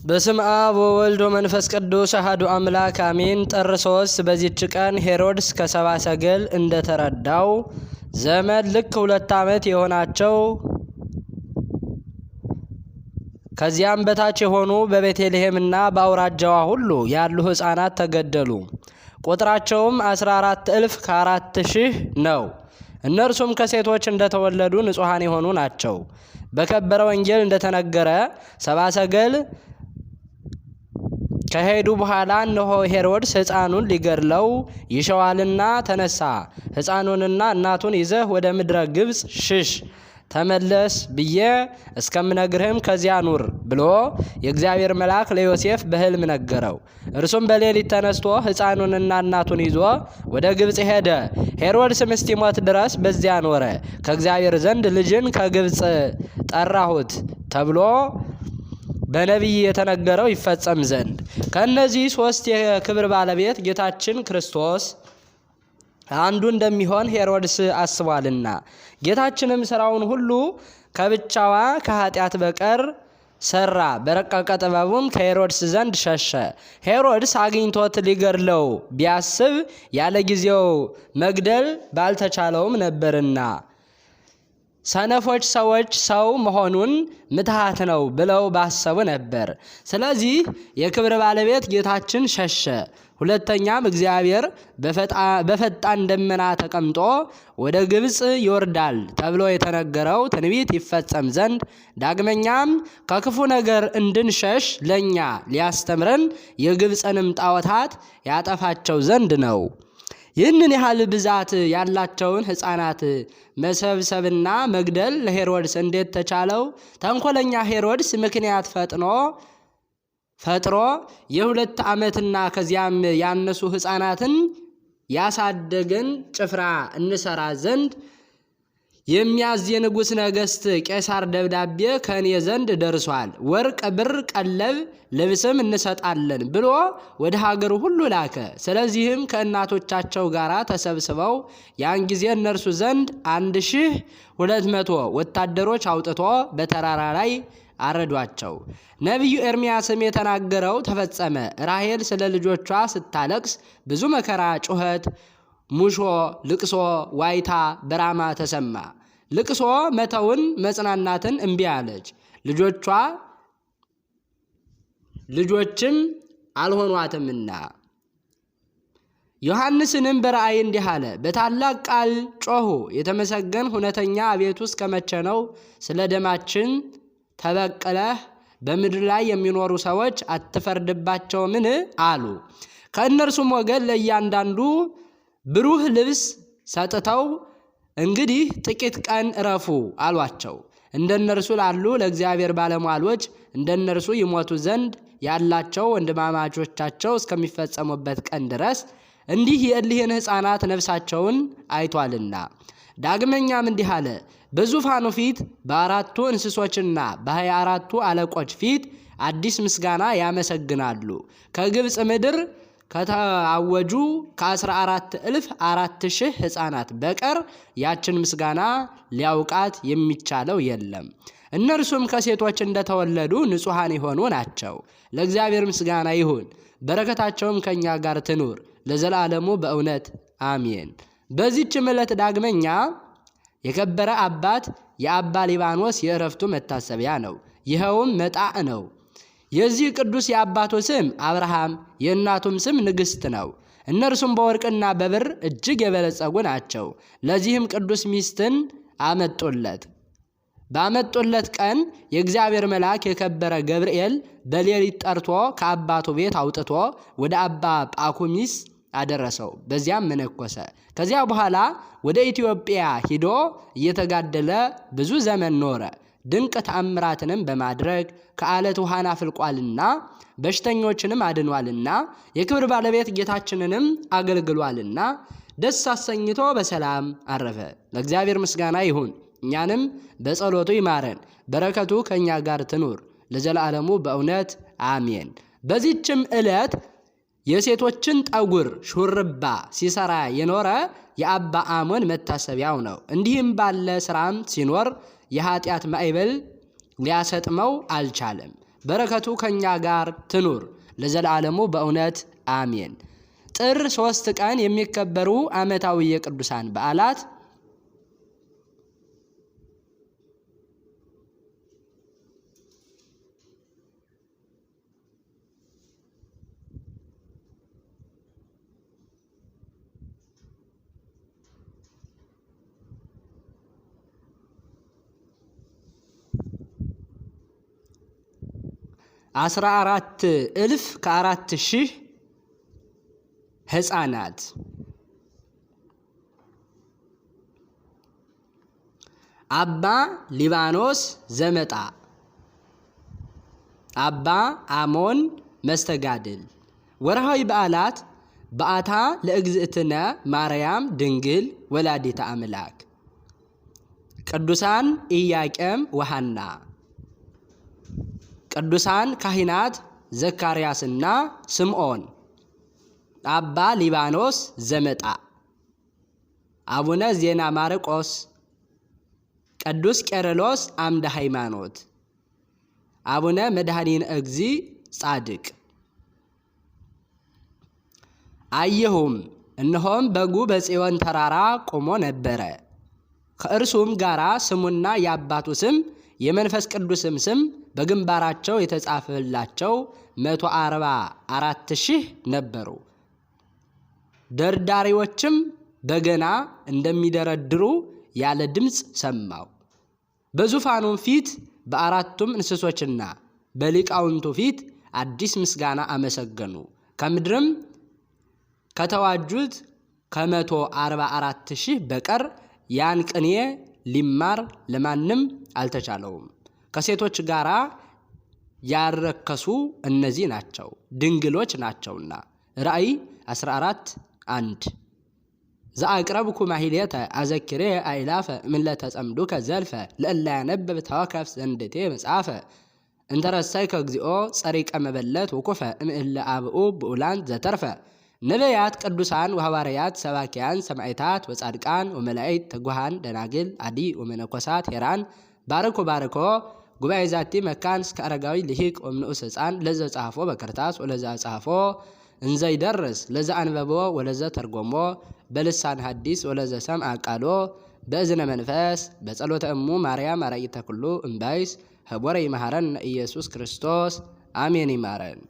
በስመ አብ ወወልድ ወመንፈስ ቅዱስ አሐዱ አምላክ አሜን። ጥር 3 በዚህች ቀን ሄሮድስ ከሰብአ ሰገል እንደተረዳው ዘመን ልክ 2 ዓመት የሆናቸው ከዚያም በታች የሆኑ በቤተልሔምና በአውራጃዋ ሁሉ ያሉ ሕፃናት ተገደሉ። ቁጥራቸውም 14,000 ከ4,000 ነው። እነርሱም ከሴቶች እንደተወለዱ ንጹሐን የሆኑ ናቸው። በከበረ ወንጌል እንደተነገረ ሰብአ ሰገል ከሄዱ በኋላ እነሆ ሄሮድስ ሕፃኑን ሊገድለው ይሸዋልና ተነሳ፣ ሕፃኑንና እናቱን ይዘህ ወደ ምድረ ግብፅ ሽሽ፣ ተመለስ ብዬ እስከምነግርህም ከዚያ ኑር ብሎ የእግዚአብሔር መልአክ ለዮሴፍ በሕልም ነገረው። እርሱም በሌሊት ተነስቶ ሕፃኑንና እናቱን ይዞ ወደ ግብፅ ሄደ። ሄሮድስም እስኪሞት ድረስ በዚያ ኖረ። ከእግዚአብሔር ዘንድ ልጅን ከግብፅ ጠራሁት ተብሎ በነቢይ የተነገረው ይፈጸም ዘንድ ከእነዚህ 3 የክብር ባለቤት ጌታችን ክርስቶስ አንዱ እንደሚሆን ሄሮድስ አስቧልና፣ ጌታችንም ስራውን ሁሉ ከብቻዋ ከኃጢአት በቀር ሰራ። በረቀቀ ጥበቡም ከሄሮድስ ዘንድ ሸሸ። ሄሮድስ አግኝቶት ሊገድለው ቢያስብ ያለ ጊዜው መግደል ባልተቻለውም ነበርና ሰነፎች ሰዎች ሰው መሆኑን ምትሃት ነው ብለው ባሰቡ ነበር። ስለዚህ የክብር ባለቤት ጌታችን ሸሸ። ሁለተኛም እግዚአብሔር በፈጣን ደመና ተቀምጦ ወደ ግብፅ ይወርዳል ተብሎ የተነገረው ትንቢት ይፈጸም ዘንድ ዳግመኛም ከክፉ ነገር እንድንሸሽ ለኛ ሊያስተምረን የግብፅንም ጣዖታት ያጠፋቸው ዘንድ ነው። ይህንን ያህል ብዛት ያላቸውን ሕፃናት መሰብሰብና መግደል ለሄሮድስ እንዴት ተቻለው? ተንኮለኛ ሄሮድስ ምክንያት ፈጥሮ የ2 ዓመትና ከዚያም ያነሱ ሕፃናትን ያሳደገን ጭፍራ እንሰራ ዘንድ የሚያዝ የንጉሥ ነገሥት ቄሳር ደብዳቤ ከእኔ ዘንድ ደርሷል፣ ወርቅ፣ ብር፣ ቀለብ፣ ልብስም እንሰጣለን ብሎ ወደ ሀገሩ ሁሉ ላከ። ስለዚህም ከእናቶቻቸው ጋር ተሰብስበው ያን ጊዜ እነርሱ ዘንድ 1200 ወታደሮች አውጥቶ በተራራ ላይ አረዷቸው። ነቢዩ ኤርምያስም የተናገረው ተፈጸመ። ራሔል ስለ ልጆቿ ስታለቅስ ብዙ መከራ፣ ጩኸት፣ ሙሾ፣ ልቅሶ፣ ዋይታ በራማ ተሰማ። ልቅሶ መተውን መጽናናትን እምቢ አለች። ልጆችም አልሆኗትምና። ዮሐንስንም በራእይ እንዲህ አለ። በታላቅ ቃል ጮኹ፣ የተመሰገን ሁነተኛ አቤቱ እስከ መቼ ነው? ስለ ደማችን ተበቅለህ በምድር ላይ የሚኖሩ ሰዎች አትፈርድባቸውምን? አሉ። ከእነርሱም ወገን ለእያንዳንዱ ብሩህ ልብስ ሰጥተው እንግዲህ ጥቂት ቀን እረፉ አሏቸው። እንደነርሱ ላሉ ለእግዚአብሔር ባለሟሎች እንደነርሱ ይሞቱ ዘንድ ያላቸው ወንድማማቾቻቸው እስከሚፈጸሙበት ቀን ድረስ እንዲህ የእሊህን ሕፃናት ነፍሳቸውን አይቷልና። ዳግመኛም እንዲህ አለ። በዙፋኑ ፊት በ4ቱ እንስሶችና በ24ቱ አለቆች ፊት አዲስ ምስጋና ያመሰግናሉ። ከግብፅ ምድር ከተአወጁ ከ14,000 ሕፃናት በቀር ያችን ምስጋና ሊያውቃት የሚቻለው የለም። እነርሱም ከሴቶች እንደተወለዱ ንጹሐን የሆኑ ናቸው። ለእግዚአብሔር ምስጋና ይሁን፣ በረከታቸውም ከእኛ ጋር ትኑር ለዘላለሙ በእውነት አሜን። በዚህችም ዕለት ዳግመኛ የከበረ አባት የአባ ሊባኖስ የዕረፍቱ መታሰቢያ ነው። ይኸውም መጣዕ ነው። የዚህ ቅዱስ የአባቱ ስም አብርሃም የእናቱም ስም ንግሥት ነው። እነርሱም በወርቅና በብር እጅግ የበለጸጉ ናቸው። ለዚህም ቅዱስ ሚስትን አመጡለት። ባመጡለት ቀን የእግዚአብሔር መልአክ የከበረ ገብርኤል በሌሊት ጠርቶ ከአባቱ ቤት አውጥቶ ወደ አባ ጳኩሚስ አደረሰው። በዚያም መነኮሰ። ከዚያ በኋላ ወደ ኢትዮጵያ ሂዶ እየተጋደለ ብዙ ዘመን ኖረ። ድንቅ ተአምራትንም በማድረግ ከአለት ውሃን አፍልቋልና በሽተኞችንም አድኗልና የክብር ባለቤት ጌታችንንም አገልግሏልና ደስ አሰኝቶ በሰላም አረፈ። ለእግዚአብሔር ምስጋና ይሁን፣ እኛንም በጸሎቱ ይማረን፣ በረከቱ ከእኛ ጋር ትኑር ለዘላለሙ በእውነት አሜን። በዚህችም ዕለት የሴቶችን ጠጉር ሹርባ ሲሰራ የኖረ የአባ አሞን መታሰቢያው ነው። እንዲህም ባለ ስራም ሲኖር የኃጢአት ማዕበል ሊያሰጥመው አልቻለም። በረከቱ ከኛ ጋር ትኑር ለዘላለሙ በእውነት አሜን። ጥር 3 ቀን የሚከበሩ ዓመታዊ የቅዱሳን በዓላት አስራ 14,000 ከ4,000 ሕፃናት አባ ሊባኖስ ዘመጣ፣ አባ አሞን መስተጋድል። ወርሃዊ በዓላት በዓታ ለእግዝእትነ ማርያም ድንግል ወላዲተ አምላክ፣ ቅዱሳን ኢያቄም ወሐና፣ ቅዱሳን ካህናት ዘካርያስና ስምዖን፣ አባ ሊባኖስ ዘመጣ፣ አቡነ ዜና ማርቆስ፣ ቅዱስ ቄርሎስ አምደ ሃይማኖት፣ አቡነ መድኃኒነ እግዚእ ጻድቅ። አየሁም እነሆም በጉ በጽዮን ተራራ ቆሞ ነበረ፣ ከእርሱም ጋራ ስሙና የአባቱ ስም የመንፈስ ቅዱስም ስም በግንባራቸው የተጻፈላቸው 144,000 ነበሩ። ደርዳሪዎችም በገና እንደሚደረድሩ ያለ ድምፅ ሰማው። በዙፋኑም ፊት በአራቱም እንስሶችና በሊቃውንቱ ፊት አዲስ ምስጋና አመሰገኑ። ከምድርም ከተዋጁት ከ144,000 በቀር ያን ቅኔ ሊማር ለማንም አልተቻለውም። ከሴቶች ጋር ያረከሱ እነዚህ ናቸው፣ ድንግሎች ናቸውና። ራእይ 14:1 ዘአቅረብኩ ማሕሌተ አዘኪሬ አእላፈ እምለተ ጸምዱከ ዘልፈ ለእለ ያነብብ ተወከፍ ዘንድቴ መጽሐፈ እንተረሳይከ እግዚኦ ጸሪቀ መበለት ወኩፈ እምእለ አብኡ ብኡላን ዘተርፈ ነቢያት ቅዱሳን ወሐዋርያት ሰባኪያን ሰማዕታት ወጻድቃን ወመላእክት ትጉሃን ደናግል አዲ ወመነኮሳት ሄራን ባርኮ ባርኮ ጉባኤ ዛቲ መካን እስከ አረጋዊ ልሂቅ ወምንዑስ ሕፃን ለዘ ጻፎ በከርታስ ወለዘ ጻፎ እንዘ ይደርስ ለዘ አንበቦ ወለዘ ተርጎሞ በልሳን ሐዲስ ወለዘ ሰምዐ ቃሎ በእዝነ መንፈስ በጸሎተ እሙ ማርያም አራቂተ ኩሉ እምባይስ ህቦረ ይመሃረን ኢየሱስ ክርስቶስ አሜን። ይማረን።